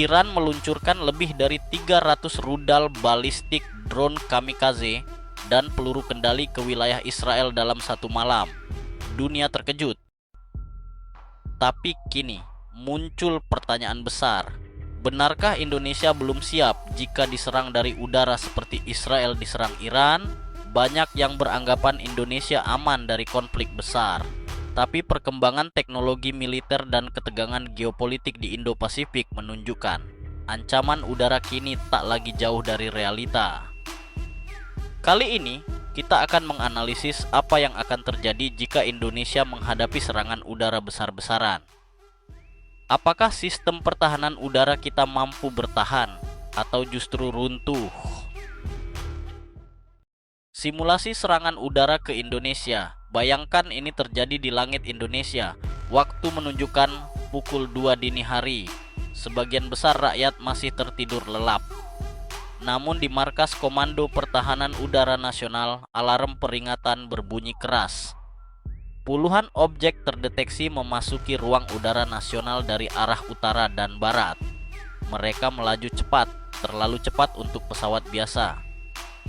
Iran meluncurkan lebih dari 300 rudal balistik drone kamikaze dan peluru kendali ke wilayah Israel dalam satu malam. Dunia terkejut. Tapi kini muncul pertanyaan besar. Benarkah Indonesia belum siap jika diserang dari udara seperti Israel diserang Iran? Banyak yang beranggapan Indonesia aman dari konflik besar. Tapi perkembangan teknologi militer dan ketegangan geopolitik di Indo-Pasifik menunjukkan ancaman udara kini tak lagi jauh dari realita. Kali ini kita akan menganalisis apa yang akan terjadi jika Indonesia menghadapi serangan udara besar-besaran. Apakah sistem pertahanan udara kita mampu bertahan atau justru runtuh? Simulasi serangan udara ke Indonesia. Bayangkan ini terjadi di langit Indonesia. Waktu menunjukkan pukul 2 dini hari. Sebagian besar rakyat masih tertidur lelap. Namun di Markas Komando Pertahanan Udara Nasional, alarm peringatan berbunyi keras. Puluhan objek terdeteksi memasuki ruang udara nasional dari arah utara dan barat. Mereka melaju cepat, terlalu cepat untuk pesawat biasa.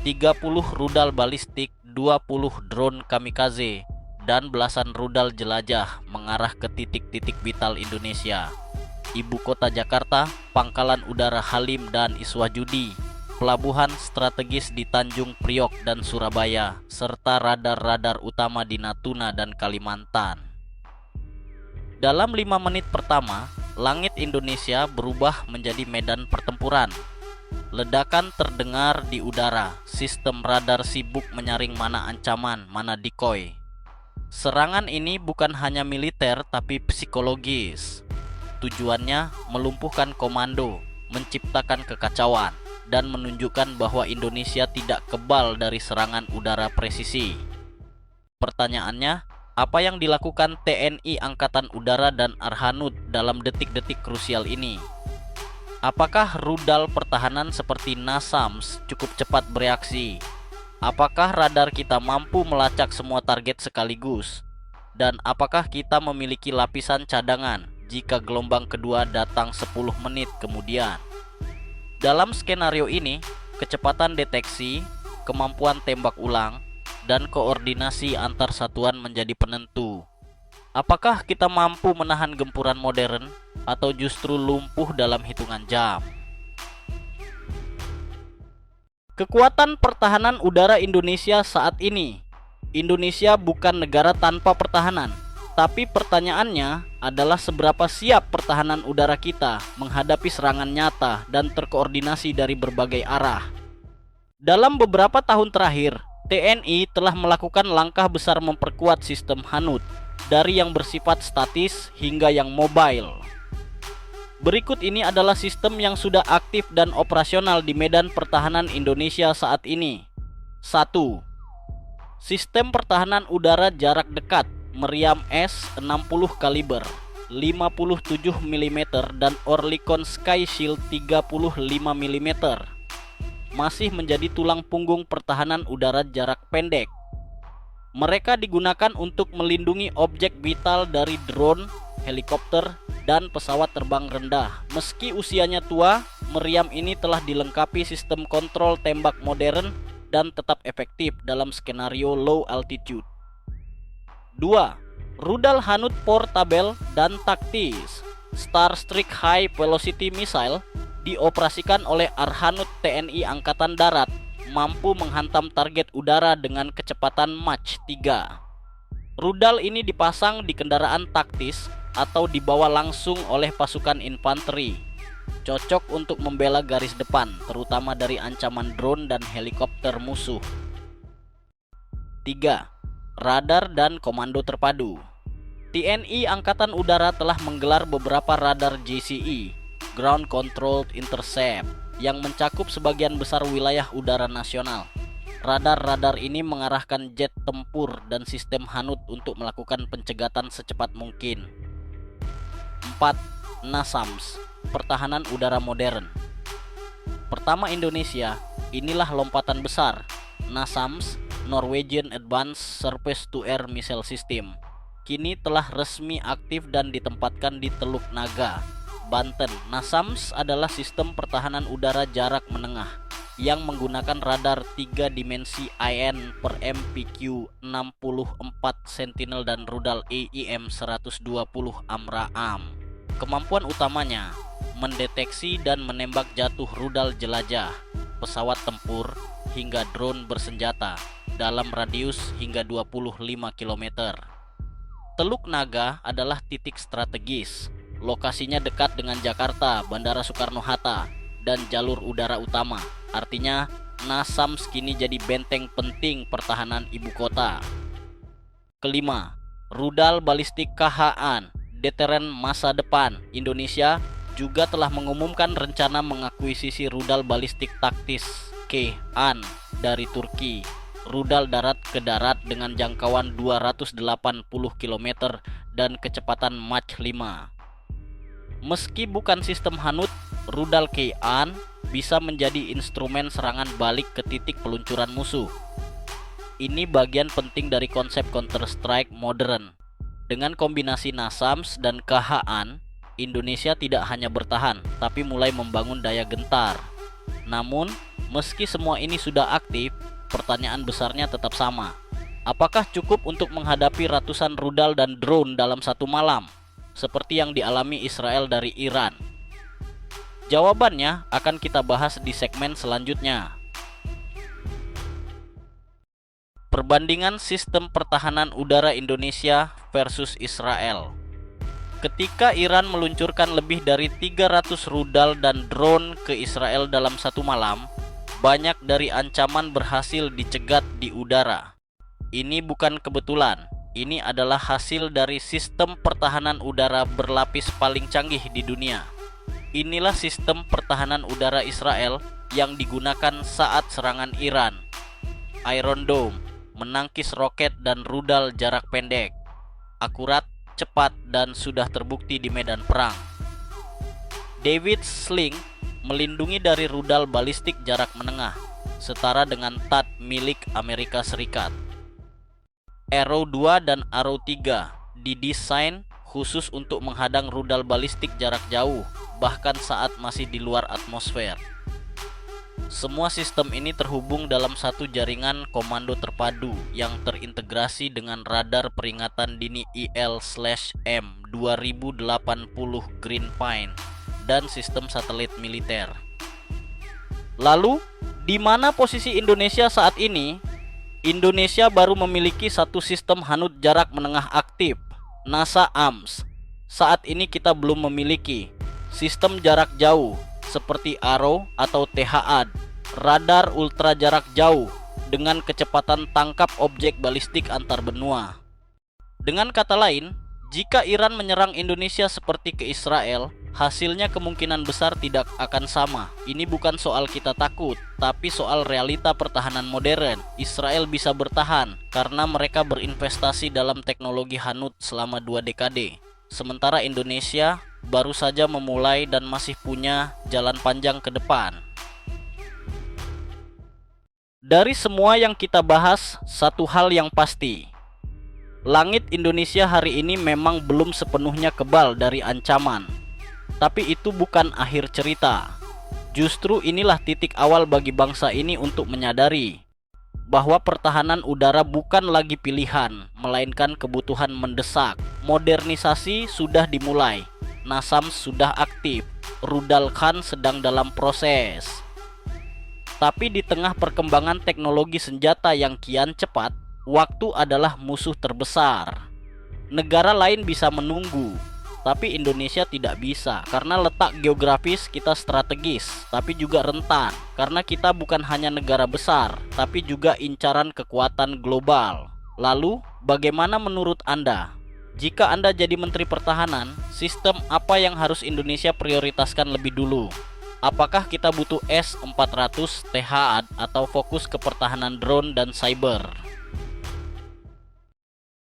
30 rudal balistik, 20 drone kamikaze, dan belasan rudal jelajah mengarah ke titik-titik vital Indonesia. Ibu kota Jakarta, Pangkalan Udara Halim dan Iswajudi, pelabuhan strategis di Tanjung Priok dan Surabaya, serta radar-radar utama di Natuna dan Kalimantan. Dalam 5 menit pertama, langit Indonesia berubah menjadi medan pertempuran. Ledakan terdengar di udara, sistem radar sibuk menyaring mana ancaman, mana decoy. Serangan ini bukan hanya militer tapi psikologis. Tujuannya melumpuhkan komando, menciptakan kekacauan, dan menunjukkan bahwa Indonesia tidak kebal dari serangan udara presisi. Pertanyaannya, apa yang dilakukan TNI Angkatan Udara dan Arhanud dalam detik-detik krusial ini? Apakah rudal pertahanan seperti NASAMS cukup cepat bereaksi? Apakah radar kita mampu melacak semua target sekaligus? Dan apakah kita memiliki lapisan cadangan jika gelombang kedua datang 10 menit kemudian? Dalam skenario ini, kecepatan deteksi, kemampuan tembak ulang, dan koordinasi antar satuan menjadi penentu. Apakah kita mampu menahan gempuran modern atau justru lumpuh dalam hitungan jam? Kekuatan pertahanan udara Indonesia saat ini. Indonesia bukan negara tanpa pertahanan, tapi pertanyaannya adalah seberapa siap pertahanan udara kita menghadapi serangan nyata dan terkoordinasi dari berbagai arah. Dalam beberapa tahun terakhir, TNI telah melakukan langkah besar memperkuat sistem Hanud, dari yang bersifat statis hingga yang mobile. Berikut ini adalah sistem yang sudah aktif dan operasional di medan pertahanan Indonesia saat ini. 1. Sistem pertahanan udara jarak dekat Meriam S-60 kaliber 57 mm dan Oerlikon Sky Shield 35 mm masih menjadi tulang punggung pertahanan udara jarak pendek. Mereka digunakan untuk melindungi objek vital dari drone, helikopter, dan pesawat terbang rendah. Meski usianya tua, meriam ini telah dilengkapi sistem kontrol tembak modern dan tetap efektif dalam skenario low altitude. 2. Rudal Hanud portable dan taktis Starstreak High Velocity Missile dioperasikan oleh Arhanud TNI Angkatan Darat, mampu menghantam target udara dengan kecepatan Mach 3. Rudal ini dipasang di kendaraan taktis atau dibawa langsung oleh pasukan infanteri. Cocok untuk membela garis depan, terutama dari ancaman drone dan helikopter musuh. 3. Radar dan komando terpadu. TNI Angkatan Udara telah menggelar beberapa radar GCE, Ground Controlled Intercept, yang mencakup sebagian besar wilayah udara nasional. Radar-radar ini mengarahkan jet tempur dan sistem Hanud untuk melakukan pencegatan secepat mungkin. 4. NASAMS, pertahanan udara modern. Pertama Indonesia, inilah lompatan besar. NASAMS, Norwegian Advanced Surface to Air Missile System, kini telah resmi aktif dan ditempatkan di Teluk Naga, Banten. NASAMS adalah sistem pertahanan udara jarak menengah yang menggunakan radar 3 dimensi IN per MPQ 64 Sentinel dan rudal AIM 120 AMRAAM. Kemampuan utamanya mendeteksi dan menembak jatuh rudal jelajah, pesawat tempur, hingga drone bersenjata dalam radius hingga 25 km. Teluk Naga adalah titik strategis. Lokasinya dekat dengan Jakarta, Bandara Soekarno-Hatta, dan jalur udara utama. Artinya, NASAMS kini jadi benteng penting pertahanan ibu kota. Kelima, rudal balistik KH-an, deteren masa depan. Indonesia juga telah mengumumkan rencana mengakuisisi rudal balistik taktis KH-an dari Turki. Rudal darat ke darat dengan jangkauan 280 km dan kecepatan Mach 5. Meski bukan sistem Hanut, rudal KH-an bisa menjadi instrumen serangan balik ke titik peluncuran musuh. Ini bagian penting dari konsep Counter-Strike modern. Dengan kombinasi NASAMS dan KH-an, Indonesia tidak hanya bertahan, tapi mulai membangun daya gentar. Namun, meski semua ini sudah aktif, pertanyaan besarnya tetap sama. Apakah cukup untuk menghadapi ratusan rudal dan drone dalam satu malam, seperti yang dialami Israel dari Iran? Jawabannya akan kita bahas di segmen selanjutnya. Perbandingan sistem pertahanan udara Indonesia versus Israel. Ketika Iran meluncurkan lebih dari 300 rudal dan drone ke Israel dalam satu malam, banyak dari ancaman berhasil dicegat di udara. Ini bukan kebetulan, ini adalah hasil dari sistem pertahanan udara berlapis paling canggih di dunia. Inilah sistem pertahanan udara Israel yang digunakan saat serangan Iran. Iron Dome, menangkis roket dan rudal jarak pendek. Akurat, cepat, dan sudah terbukti di medan perang. David Sling melindungi dari rudal balistik jarak menengah, setara dengan THAAD milik Amerika Serikat. Arrow 2 dan Arrow 3 didesain khusus untuk menghadang rudal balistik jarak jauh, bahkan saat masih di luar atmosfer. Semua sistem ini terhubung dalam satu jaringan komando terpadu yang terintegrasi dengan radar peringatan dini IL/M 2080 Green Pine dan sistem satelit militer. Lalu, di mana posisi Indonesia saat ini? Indonesia baru memiliki satu sistem Hanut jarak menengah aktif, NASAMS. Saat ini kita belum memiliki sistem jarak jauh seperti Arrow atau THAAD, radar ultra jarak jauh dengan kecepatan tangkap objek balistik antar benua. Dengan kata lain, jika Iran menyerang Indonesia seperti ke Israel, hasilnya kemungkinan besar tidak akan sama. Ini bukan soal kita takut, tapi soal realita pertahanan modern. Israel bisa bertahan karena mereka berinvestasi dalam teknologi Hanut selama 2 dekade. Sementara Indonesia baru saja memulai dan masih punya jalan panjang ke depan. Dari semua yang kita bahas, satu hal yang pasti. Langit Indonesia hari ini memang belum sepenuhnya kebal dari ancaman. Tapi itu bukan akhir cerita. Justru inilah titik awal bagi bangsa ini untuk menyadari bahwa pertahanan udara bukan lagi pilihan, melainkan kebutuhan mendesak. Modernisasi sudah dimulai, NASAMS sudah aktif, rudal Khan sedang dalam proses. Tapi di tengah perkembangan teknologi senjata yang kian cepat, waktu adalah musuh terbesar. Negara lain bisa menunggu, tapi Indonesia tidak bisa karena letak geografis kita strategis, tapi juga rentan karena kita bukan hanya negara besar, tapi juga incaran kekuatan global. Lalu, bagaimana menurut Anda? Jika Anda jadi Menteri Pertahanan, sistem apa yang harus Indonesia prioritaskan lebih dulu? Apakah kita butuh S-400 THAAD atau fokus ke pertahanan drone dan cyber?